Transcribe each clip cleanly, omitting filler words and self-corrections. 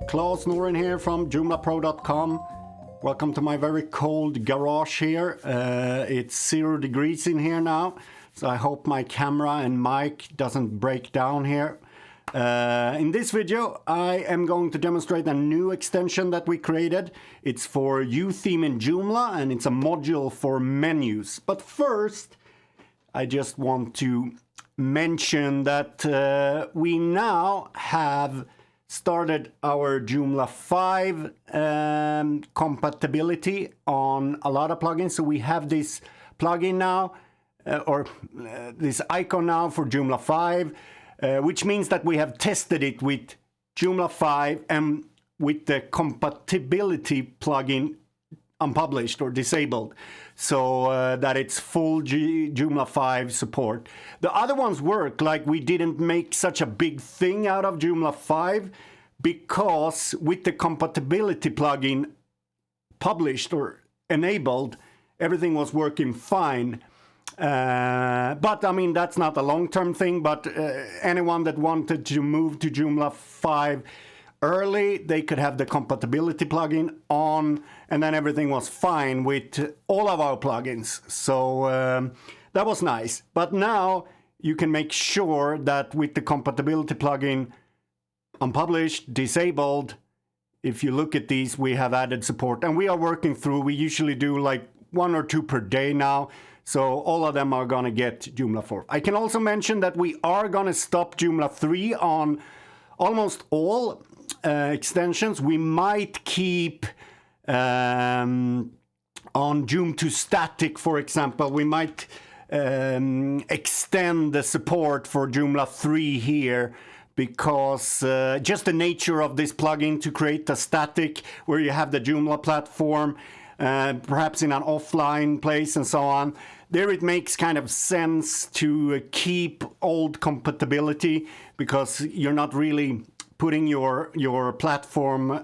Claes Noren here from JoomlaPro.com. Welcome to my very cold garage here. It's 0 degrees in here now, so I hope my camera and mic doesn't break down here. In this video, I am going to demonstrate a new extension that we created. It's for YOOtheme in Joomla, and it's a module for menus. But first, I just want to mention that we now have started our Joomla 5 compatibility on a lot of plugins. So we have this plugin now, this icon now for Joomla 5, which means that we have tested it with Joomla 5 and with the compatibility plugin unpublished or disabled, so that it's full Joomla 5 support. The other ones work, like we didn't make such a big thing out of Joomla 5 because with the compatibility plugin published or enabled, everything was working fine. But I mean, that's not a long-term thing, but anyone that wanted to move to Joomla 5 early, they could have the compatibility plugin on, and then everything was fine with all of our plugins. So that was nice. But now you can make sure that with the compatibility plugin unpublished, disabled, if you look at these, we have added support, and we are working through. We usually do like 1 or 2 per day now. So all of them are going to get Joomla 4. I can also mention that we are going to stop Joomla 3 on almost all extensions. We might keep on Joom to static, for example. We might extend the support for Joomla 3 here, because just the nature of this plugin to create a static where you have the Joomla platform, perhaps in an offline place and so on. There it makes kind of sense to keep old compatibility, because you're not really putting your platform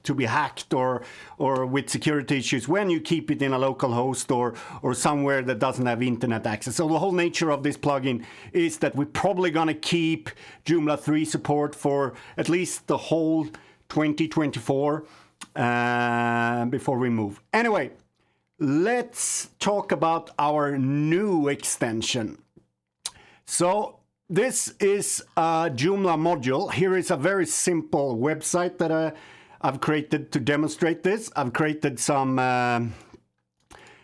to be hacked or with security issues when you keep it in a local host or somewhere that doesn't have internet access. So the whole nature of this plugin is that we're probably going to keep Joomla 3 support for at least the whole 2024 before we move. Anyway, let's talk about our new extension. So this is a Joomla module. Here is a very simple website that I've created to demonstrate this. I've created some,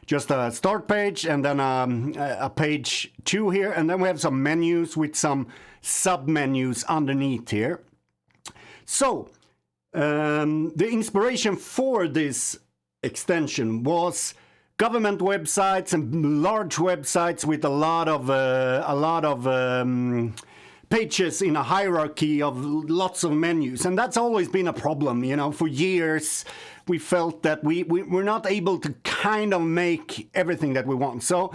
just a start page and then a page 2 here. And then we have some menus with some sub-menus underneath here. So the inspiration for this extension was government websites and large websites with a lot of pages in a hierarchy of lots of menus, and that's always been a problem. You know, for years we felt that we're not able to kind of make everything that we want. So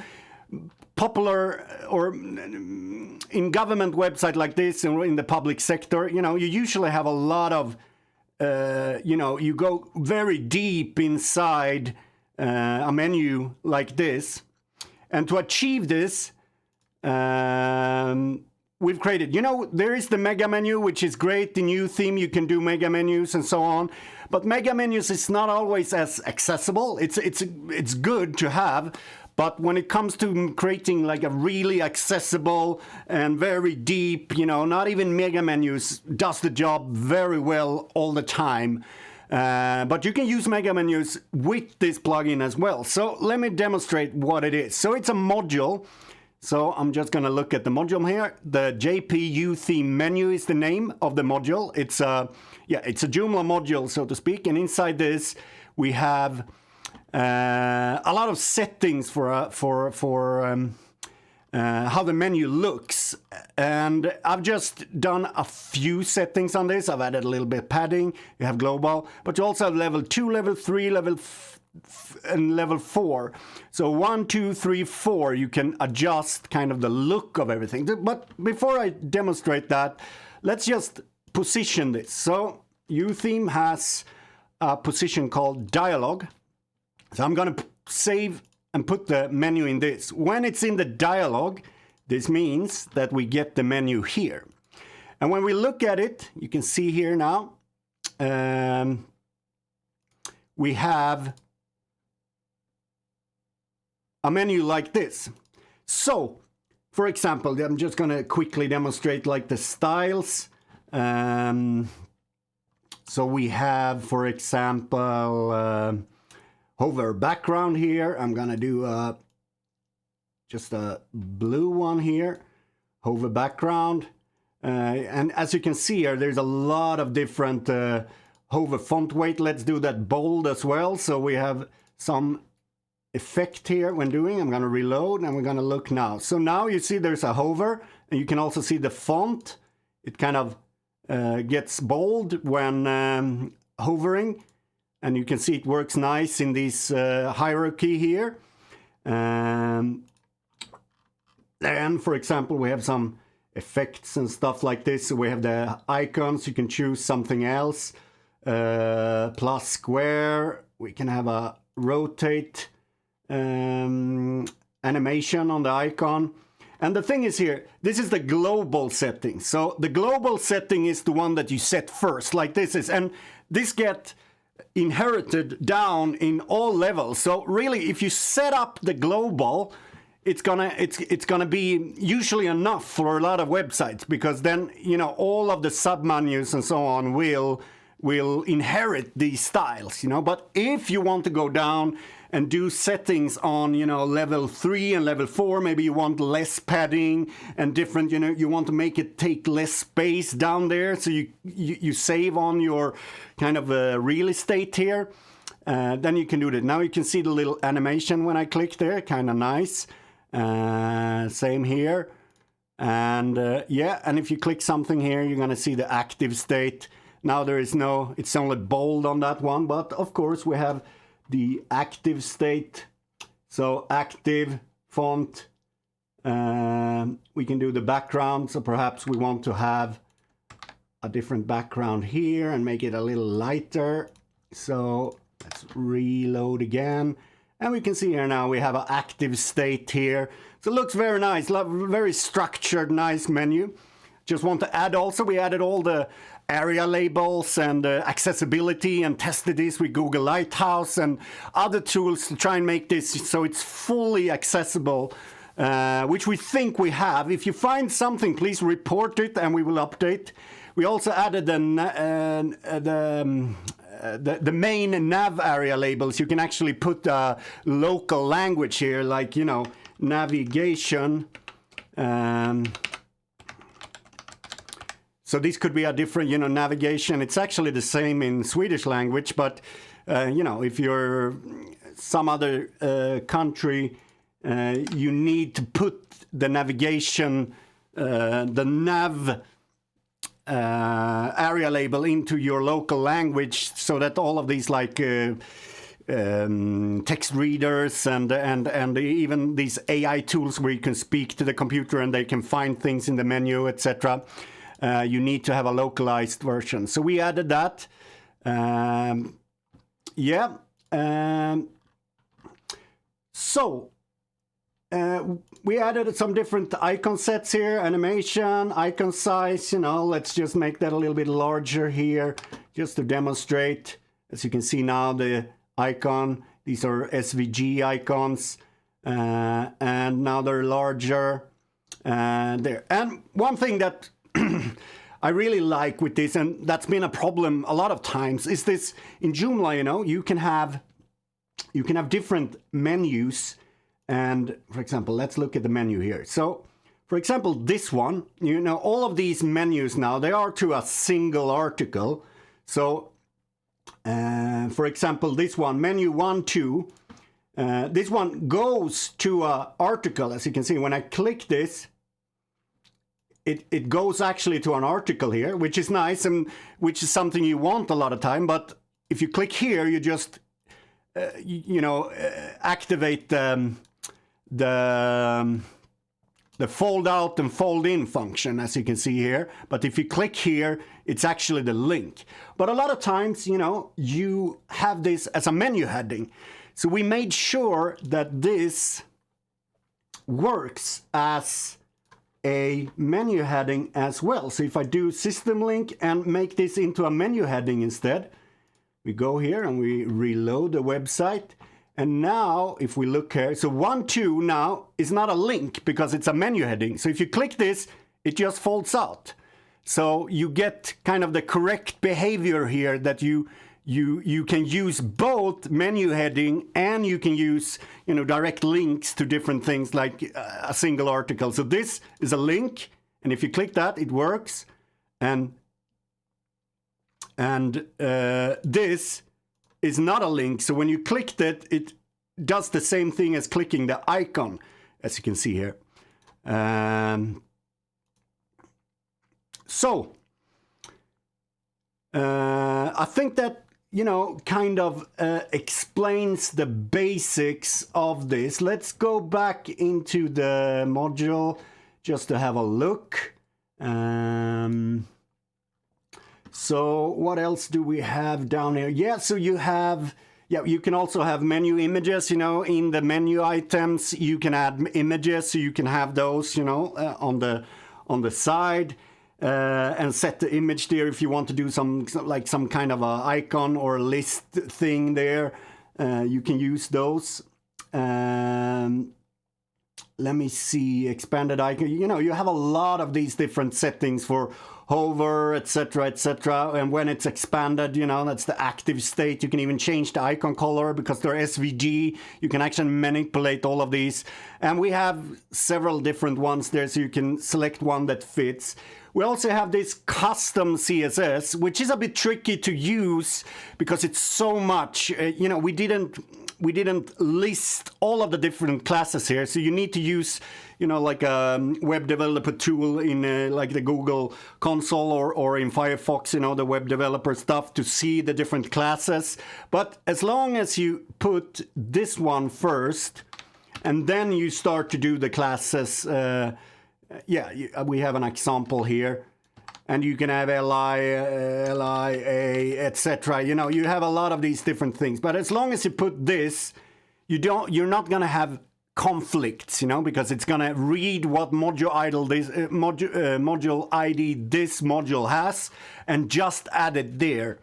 popular or in government website like this and in the public sector, you know, you usually have a lot of you know, you go very deep inside a menu like this, and to achieve this, we've created, you know, there is the mega menu, which is great in YOOtheme. You can do mega menus and so on, but mega menus is not always as accessible. It's good to have, but when it comes to creating like a really accessible and very deep, you know, not even mega menus does the job very well all the time. But you can use mega menus with this plugin as well. So let me demonstrate what it is. So it's a module. So I'm just going to look at the module here. The JP YOOtheme Menu is the name of the module. It's a Joomla module, so to speak. And inside this, we have a lot of settings for how the menu looks, and I've just done a few settings on this. I've added a little bit of padding. You have global, but you also have level 2, level 3, and level 4. So 1, 2, 3, 4, you can adjust kind of the look of everything. But before I demonstrate that, let's just position this. So YOOtheme has a position called dialog. So I'm going to save and put the menu in this. When it's in the dialog, this means that we get the menu here. And when we look at it, you can see here now, we have a menu like this. So, for example, I'm just going to quickly demonstrate like the styles. So we have, for example, hover background here. I'm going to do just a blue one here. Hover background. And as you can see here, there's a lot of different hover font weight. Let's do that bold as well. So we have some effect here when doing. I'm going to reload and we're going to look now. So now you see there's a hover, and you can also see the font. It kind of gets bold when hovering, and you can see it works nice in this hierarchy here. Then, for example, we have some effects and stuff like this. So we have the icons. You can choose something else. Plus square. We can have a rotate animation on the icon. And the thing is here, this is the global setting. So the global setting is the one that you set first, like this is, and this get inherited down in all levels. So really, if you set up the global, it's gonna be usually enough for a lot of websites, because then, you know, all of the submenus and so on will inherit these styles, you know. But if you want to go down and do settings on, you know, level 3 and level 4, maybe you want less padding and different, you know, you want to make it take less space down there, so you save on your kind of real estate here, then you can do that. Now you can see the little animation when I click there, kind of nice. Same here. And yeah, and if you click something here, you're gonna see the active state. Now there is no, it's only bold on that one, but of course we have the active state. So active font, we can do the background. So perhaps we want to have a different background here and make it a little lighter. So let's reload again. And we can see here now we have an active state here. So it looks very nice, very structured, nice menu. Just want to add also, we added all the area labels and accessibility, and tested this with Google Lighthouse and other tools to try and make this so it's fully accessible, which we think we have. If you find something, please report it and we will update. We also added the main nav area labels. You can actually put a local language here, like, you know, navigation. So this could be a different, you know, navigation. It's actually the same in Swedish language, but, you know, if you're some other country, you need to put the navigation, the nav area label into your local language, so that all of these like text readers and even these AI tools where you can speak to the computer and they can find things in the menu, etc. You need to have a localized version. So we added that. Yeah. So we added some different icon sets here, animation, icon size, you know, let's just make that a little bit larger here, just to demonstrate. As you can see now, the icon, these are SVG icons, and now they're larger there. And one thing that I really like with this, and that's been a problem a lot of times, is this in Joomla, you know, you can have different menus. And for example, let's look at the menu here. So for example, this one, you know, all of these menus now, they are to a single article. So for example, this one, menu 1, 2, this one goes to an article. As you can see, when I click this, it goes actually to an article here, which is nice, and which is something you want a lot of time. But if you click here, you just, you know, activate the fold out and fold in function, as you can see here. But if you click here, it's actually the link. But a lot of times, you know, you have this as a menu heading. So we made sure that this works as a menu heading as well. So if I do system link and make this into a menu heading instead, we go here and we reload the website. And now if we look here, so 1, 2 now is not a link because it's a menu heading. So if you click this, it just folds out. So you get kind of the correct behavior here, that you can use both menu heading and you can use, you know, direct links to different things like a single article. So this is a link, and if you click that, it works. And this is not a link. So when you clicked it, it does the same thing as clicking the icon, as you can see here. So I think that, you know, kind of explains the basics of this. Let's go back into the module just to have a look. So what else do we have down here? Yeah, so you have, yeah, you can also have menu images, you know, in the menu items. You can add images, so you can have those, you know, on the side. And set the image there if you want to do some kind of a icon or a list thing there. You can use those. Let me see, expanded icon. You know, you have a lot of these different settings for hover, etc., etc. And when it's expanded, you know, that's the active state. You can even change the icon color because they're SVG. You can actually manipulate all of these. And we have several different ones there, so you can select one that fits. We also have this custom CSS, which is a bit tricky to use because it's so much. You know, we didn't list all of the different classes here, so you need to use, you know, like a web developer tool in like the Google console or in Firefox, you know, the web developer stuff, to see the different classes. But as long as you put this one first and then you start to do the classes, yeah, we have an example here, and you can have LIA, etc. You know, you have a lot of these different things. But as long as you put this, you're not going to have conflicts, you know, because it's going to read what module ID this module has and just add it there.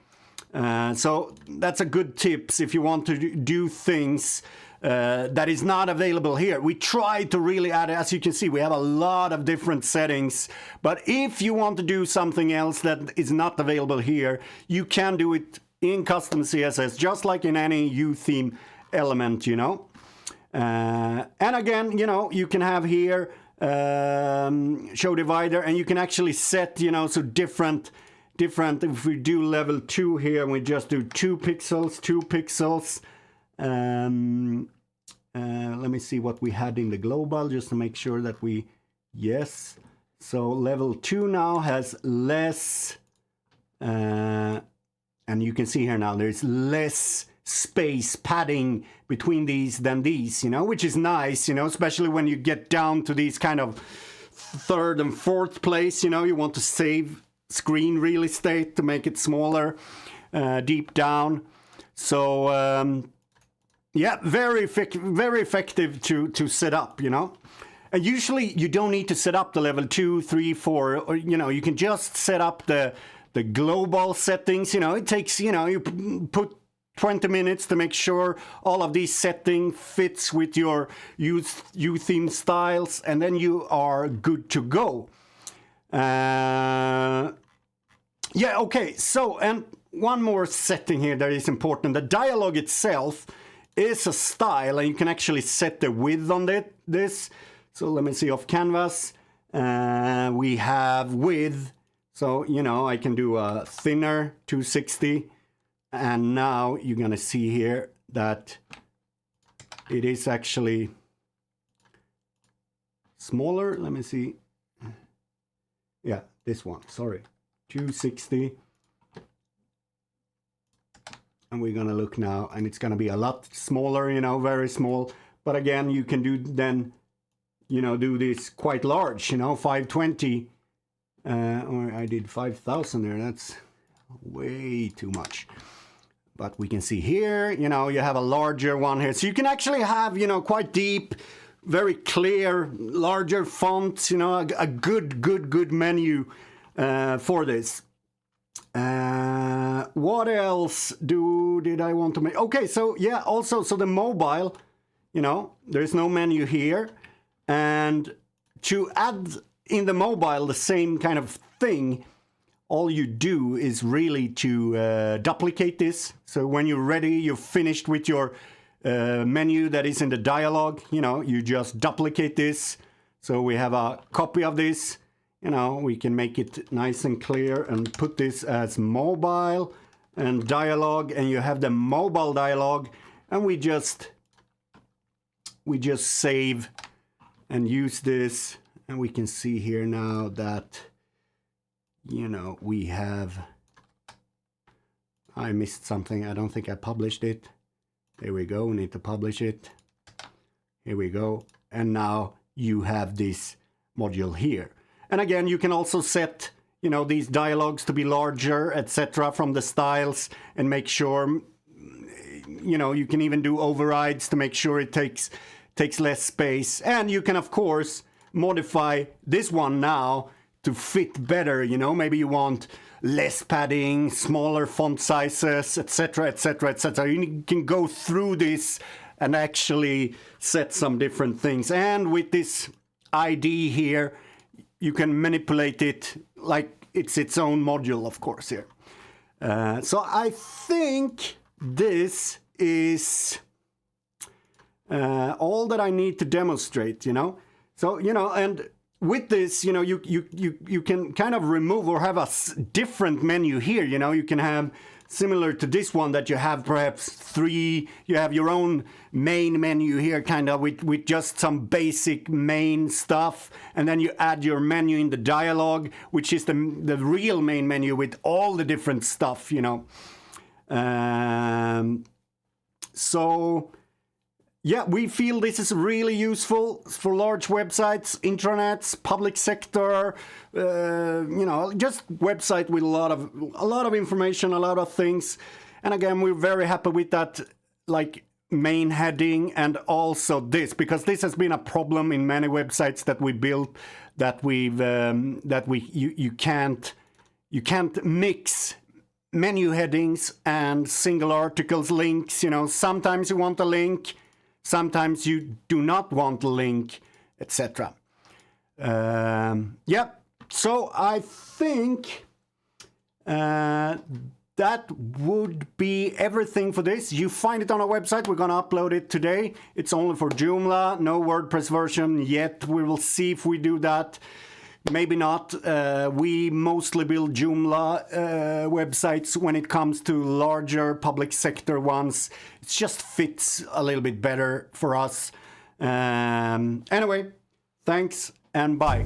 So that's a good tips if you want to do things that is not available here. We try to really add, as you can see, we have a lot of different settings. But if you want to do something else that is not available here, you can do it in custom CSS, just like in any YOOtheme element, you know. And again, you know, you can have here show divider, and you can actually set, you know, so different. If we do level 2 here, and we just do 2 pixels. Let me see what we had in the global, just to make sure that we, yes. So level 2 now has less, and you can see here now there's less space padding between these than these, you know, which is nice, you know, especially when you get down to these kind of 3rd and 4th place, you know, you want to save screen real estate to make it smaller deep down. So yeah, very effective to set up, you know. And usually you don't need to set up the level 2, 3, 4, or, you know, you can just set up the global settings. You know, it takes, you know, you put 20 minutes to make sure all of these settings fits with your YOOtheme styles, and then you are good to go. Yeah, okay, so, and one more setting here that is important. The dialog itself is a style, and you can actually set the width on this. So let me see, off canvas, we have width. So, you know, I can do a thinner 260. And now you're going to see here that it is actually smaller. Let me see. Yeah, this one, sorry. 260. And we're going to look now, and it's going to be a lot smaller, you know, very small. But again, you can do then, you know, do this quite large, you know, 520. Or I did 5,000 there. That's way too much. But we can see here, you know, you have a larger one here. So you can actually have, you know, quite deep, very clear, larger fonts, you know, a good menu for this. What else did I want to make? Okay, so yeah, also, so the mobile, you know, there's no menu here. And to add in the mobile the same kind of thing, all you do is really to duplicate this. So when you're ready, you're finished with your menu that is in the dialog, you know, you just duplicate this. So we have a copy of this, you know, we can make it nice and clear and put this as mobile and dialog, and you have the mobile dialog, and we just save and use this, and we can see here now that, you know, we have, I missed something. I don't think I published it. There we go, we need to publish it. Here we go. And now you have this module here. And again, you can also set, you know, these dialogues to be larger, etc. from the styles, and make sure, you know, you can even do overrides to make sure it takes less space. And you can, of course, modify this one now to fit better, you know, maybe you want less padding, smaller font sizes, etc., etc., etc. You can go through this and actually set some different things. And with this ID here, you can manipulate it like it's its own module, of course, here. So I think this is all that I need to demonstrate, you know. So, you know, and with this, you know, you can kind of remove or have a different menu here, you know. You can have, similar to this one, that you have perhaps three, you have your own main menu here, kind of with just some basic main stuff, and then you add your menu in the dialog, which is the real main menu with all the different stuff, you know. So yeah, we feel this is really useful for large websites, intranets, public sector, you know, just website with a lot of information, a lot of things. And again, we're very happy with that, like, main heading, and also this, because this has been a problem in many websites that we built, that you can't mix menu headings and single articles, links, you know. Sometimes you want a link, sometimes you do not want a link, etc. Yeah, so I think that would be everything for this. You find it on our website. We're going to upload it today. It's only for Joomla, no WordPress version yet. We will see if we do that. Maybe not. We mostly build Joomla websites when it comes to larger public sector ones. It just fits a little bit better for us. Anyway, thanks and bye.